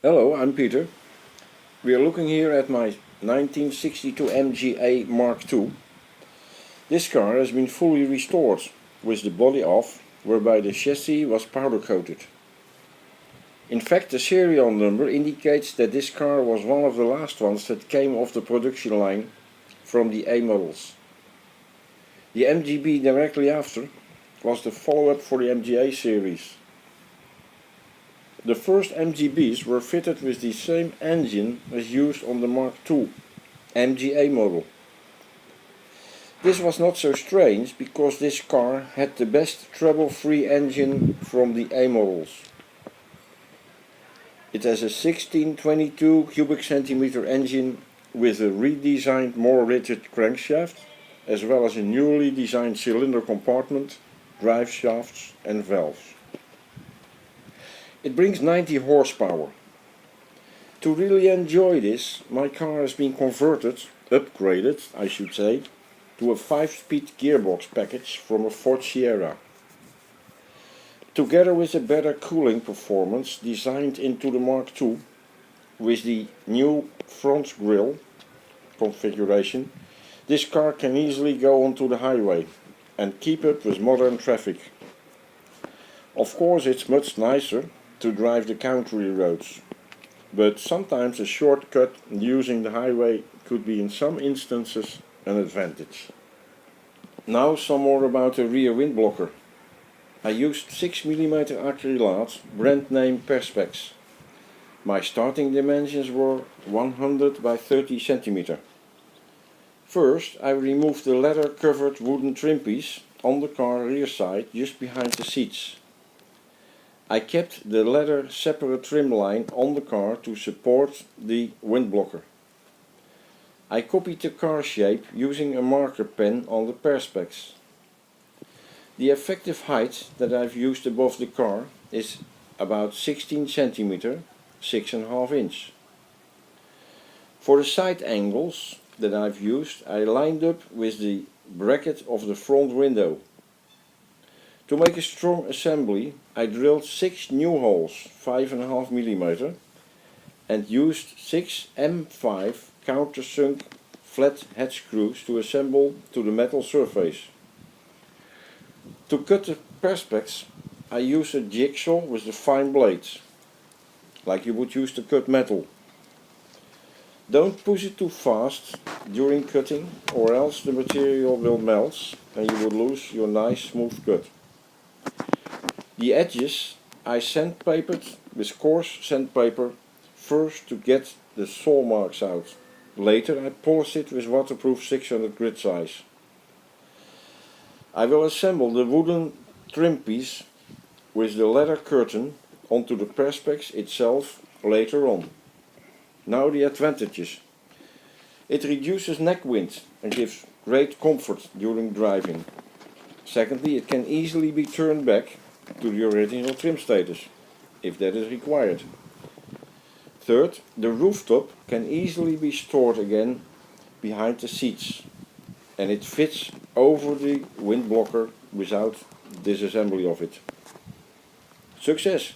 Hello, I'm Peter. We are looking here at my 1962 MGA Mark II. This car has been fully restored, with the body off, whereby the chassis was powder coated. In fact, the serial number indicates that this car was one of the last ones that came off the production line from the A models. The MGB directly after was the follow-up for the MGA series. The first MGBs were fitted with the same engine as used on the Mark II MGA model. This was not so strange because this car had the best trouble-free engine from the A models. It has a 1622 cubic centimeter engine with a redesigned more rigid crankshaft, as well as a newly designed cylinder compartment, drive shafts and valves. It brings 90 horsepower. To really enjoy this, my car has been upgraded I should say, to a 5-speed gearbox package from a Ford Sierra. Together with a better cooling performance designed into the Mark II, with the new front grille configuration, this car can easily go onto the highway and keep up with modern traffic. Of course, it's much nicer to drive the country roads, but sometimes a shortcut using the highway could be in some instances an advantage. Now some more about the rear wind blocker. I used 6mm acrylat brand name Perspex. My starting dimensions were 100 by 30 cm. First I removed the leather covered wooden trim piece on the car rear side just behind the seats. I kept the leather separate trim line on the car to support the wind blocker. I copied the car shape using a marker pen on the Perspex. The effective height that I've used above the car is about 16 cm, 6.5 inch. For the side angles that I've used, I lined up with the bracket of the front window. To make a strong assembly, I drilled 6 new holes, 5.5 mm, and used 6 M5 countersunk flat head screws to assemble to the metal surface. To cut the Perspex, I used a jigsaw with the fine blades, like you would use to cut metal. Don't push it too fast during cutting, or else the material will melt and you will lose your nice smooth cut. The edges I sandpapered with coarse sandpaper first to get the saw marks out. Later I polished it with waterproof 600 grit size. I will assemble the wooden trim piece with the leather curtain onto the Perspex itself later on. Now the advantages. It reduces neck wind and gives great comfort during driving. Secondly, it can easily be turned back to the original trim status, if that is required. Third, the rooftop can easily be stored again behind the seats, and it fits over the wind blocker without disassembly of it. Success!